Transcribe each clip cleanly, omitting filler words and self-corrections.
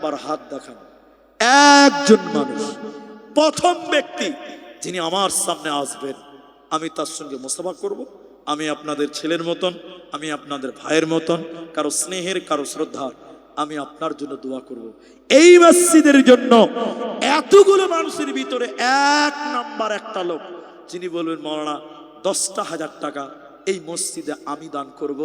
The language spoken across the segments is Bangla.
একবার হাত দেখান, একজন মানুষ, প্রথম ব্যক্তি যিনি আমার সামনে আসবেন, আমি তার সঙ্গে মুসাফা করব। আমি আপনাদের ছেলের মতন, আমি আপনাদের ভাইয়ের মতন, কারো স্নেহের, কারো শ্রদ্ধার, আমি আপনার জন্য দোয়া করব। এই মসজিদের জন্য এতগুলো মানুষের ভিতরে এক নাম্বার একটা লোক যিনি বলবেন, মাওলানা 10,000 টাকা এই মসজিদে আমি দান করব,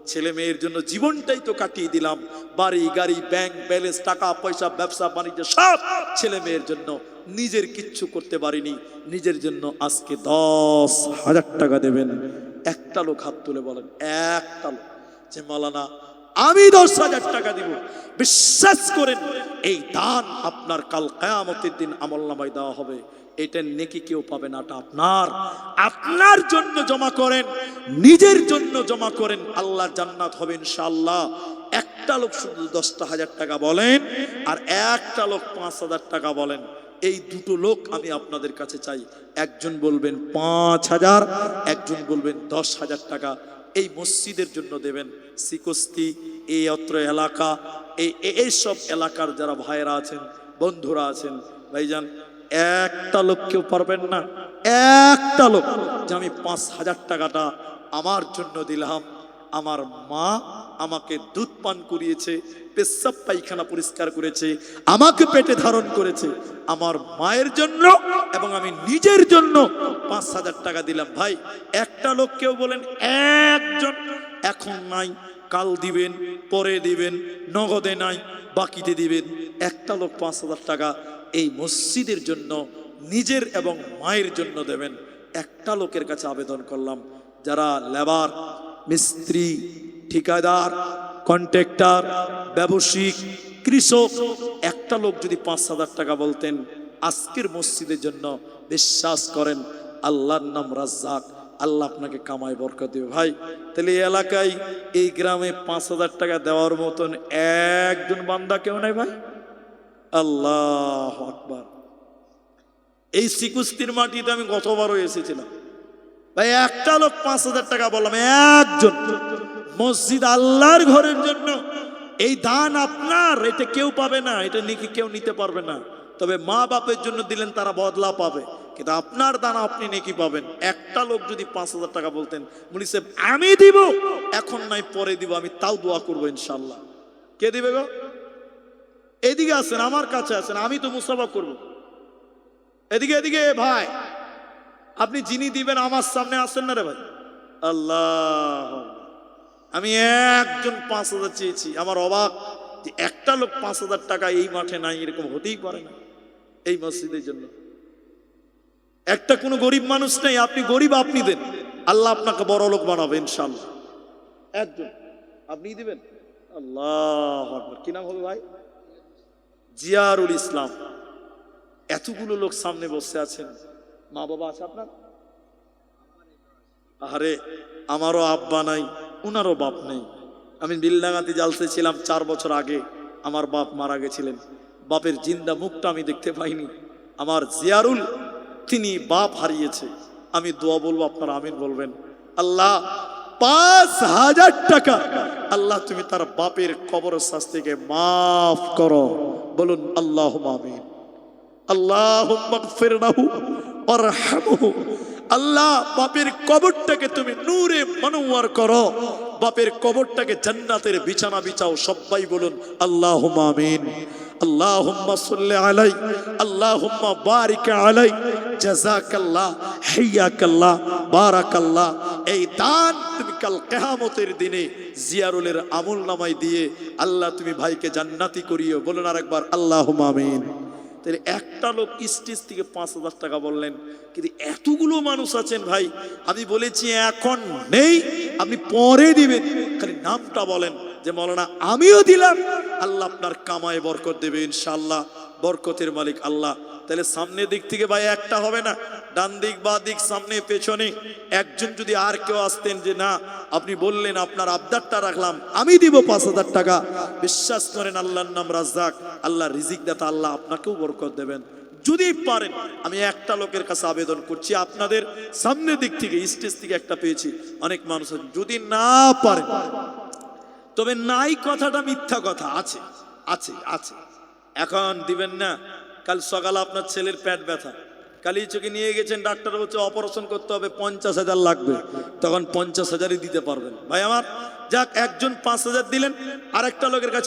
ছেলে মেয়ের জন্য জীবনটাই তো কাটিয়ে দিলাম, বাড়ি গাড়ি ব্যাংক ব্যালেন্স টাকা পয়সা ব্যবসা বাণিজ্য সব ছেলে মেয়ের জন্য, নিজের কিচ্ছু করতে পারিনি, নিজের জন্য আজকে 10,000 টাকা দেবেন। একটা লোক হাত তুলে বলেন, একটা লোক, যে মাওলানা আমি 10,000 টাকা দিব। বিশ্বাস করেন এই দান আপনার কাল কিয়ামতের দিন আমলনামায় দেওয়া হবে। এটার নেকি কেউ পাবে না, এটা আপনার, আপনার জন্য জমা করেন, নিজের জন্য জমা করেন, আল্লাহর জান্নাত হবে ইনশাআল্লাহ। একটা লোক শুধু 10,000 টাকা বলেন, আর একটা লোক 5,000 টাকা বলেন। এই দুটো লোক আমি আপনাদের কাছে চাই। একজন বলবেন 5,000, একজন বলবেন 10,000 টাকা এই মসজিদের জন্য দেবেন। সিকস্তি, এই অত্র এলাকা, এই সব এলাকার যারা ভাইয়েরা আছেন, বন্ধুরা আছেন, ভাইজান একটা লোক কেউ পারবেন না, একটা লোক যে আমি 5,000 টাকাটা আমার জন্য দিলাম। আমার মা আমাকে দুধ পান করিয়েছে, পেশাব পায়খানা পরিষ্কার করেছে, আমাকে পেটে ধারণ করেছে, আমার মায়ের জন্য এবং আমি নিজের জন্য 5,000 টাকা দিলাম। ভাই একটা লোক কেউ বলেন, একজন, এখন নাই, কাল দিবেন, পরে দিবেন, নগদে নাই, বাকিতে দিবেন। একটা লোক 5,000 টাকা এই মসজিদের জন্য, নিজের এবং মায়ের জন্য দেবেন। একটা লোকের কাছে আবেদন করলাম, যারা লেবার, মিস্ত্রি, ঠিকাদার, কন্ট্রাক্টর, ব্যবসায়িক, কৃষক, একটা লোক যদি 5,000 টাকা বলতেন আজকের মসজিদের জন্য, বিশ্বাস করেন আল্লাহর নাম রাজ্জাক, আল্লাহ আপনাকে কামায় বরকত দেবে। ভাই তাহলে এই এলাকায়, এই গ্রামে 5,000 টাকা দেওয়ার মতন একজন বান্দা কেউ নাই ভাই। আল্লাহু আকবার। এই সিকুস্তির মাটিতে আমি গতবারও এসেছিলাম ভাই, একটা লোক 5,000 টাকা বললাম, একজন। মসজিদ আল্লাহর ঘরের জন্য এই দান আপনার, এটা কেউ পাবে না, এটা নাকি কেউ নিতে পারবে না। তবে মা বাপের জন্য দিলেন তারা বদলা পাবে, কিন্তু আপনার দান আপনি নাকি পাবেন। একটা লোক যদি 5,000 টাকা বলতেন, মুলি সাহেব আমি দিব, এখন নাই পরে দিব, আমি তাও দোয়া করবো ইনশাল্লাহ। কে দিবে গো? এদিকে আসেন, আমার কাছে আসেন, আমি তো মুসাফা করব। এদিকে এদিকে ভাই, আপনি যিনি দিবেন আমার সামনে আসেন না রে ভাই। আল্লাহ, আমি একজন 5,000 চেয়েছি, আমার অবাক যে একটা লোক 5,000 টাকা এই মাঠে নাই, এরকম হতেই পারে না। এই মসজিদের জন্য একটা কোনো গরিব মানুষ নেই, আপনি গরিব, আপনি দেন, আল্লাহ আপনাকে বড় লোক বানাবে ইনশাআল্লাহ। একজন আপনি দিবেন। আল্লাহ আকবার। কি নাম হবে ভাই? জিয়ারুল ইসলাম। এতগুলো লোক সামনে বসে আছেন, মা বাবা আছে আপনার? আরে আমারও আব্বা নাই, উনারও বাপ নেই। আমি বিলডাঙ্গাতে জালসে ছিলাম 4 বছর আগে, আমার বাপ মারা গেছিলেন, বাপের জিন্দা মুখটা আমি দেখতে পাইনি। আমার জিয়ারুল, তিনি বাপ হারিয়েছে। আমি দোয়া বলবো, আপনারা আমিন বলবেন। আল্লাহ 5,000 টাকা, আল্লাহ তুমি তার বাপের কবর শাস্তিকে মাফ করো, বলুন আল্লাহুম্মা আমিন। আল্লাহুম্মা গফির লাহু ওয়ারহামহু। আল্লাহ বাপের কবরটাকে তুমি নূরে মনোয়ার করো, বাপের কবরটাকে জান্নাতের বিছানা বিছাও। সবাই বলুন আল্লাহুম্মা আমিন। আল্লাহুম্মা সাল্লি আলাই, আল্লাহুম্মা বারিক আলাই, জাযাকাল্লাহ, হাইয়াকাল্লাহ, বারাকাল্লাহ। এই দান তুমি কাল কিয়ামতের দিনে জিয়ারুলের আমলনামায় দিয়ে আল্লাহ তুমি ভাইকে জান্নাতি করিও। বলুন আরেকবার আল্লাহুম্মা আমিন। তাহলে একটা লোক স্টেজ থেকে 5,000 টাকা বললেন, কিন্তু এতগুলো মানুষ আছেন ভাই, আমি বলেছি এখন নেই, আপনি পরে দিবেন, খালি নামটা বলেন যে মাওলানা আমিও দিলাম, আল্লাহ আপনার কামায় বরকত দেবে ইনশাআল্লাহ, বরকতের মালিক আল্লাহ। তাহলে সামনের দিক থেকে ভাই একটা হবে না, ডান দিক বা দিক, সামনে পেছনে একজন যদি আর কেউ আসতেন যে না আপনি বললেন আপনার আবদারটা রাখলাম, আমি দিব 5,000 টাকা, বিশ্বাস করেন আল্লাহর নাম রাজ্জাক, আল্লাহ রিজিক দাতা, আল্লাহ আপনাকেও বরকত দেবেন। যদি পারেন, আমি একটা লোকের কাছে আবেদন করছি, আপনাদের সামনের দিক থেকে স্টেজ থেকে একটা পেয়েছি, অনেক মানুষ যদি না পারেন, তবে নাই কথাটা মিথ্যা কথা, আছে আছে আছে এখন দিবেন না, কাল সকালে আপনার ছেলের পেট ব্যথা, কালি চোখে নিয়ে গেছেন, ডাক্তার বলছে অপারেশন করতে হবে, 50,000 লাগবে, তখন 50,000ই দিতে পারবেন। ভাই আমার, যাক একজন 5,000 দিলেন, আরেকটা লোকের কাছে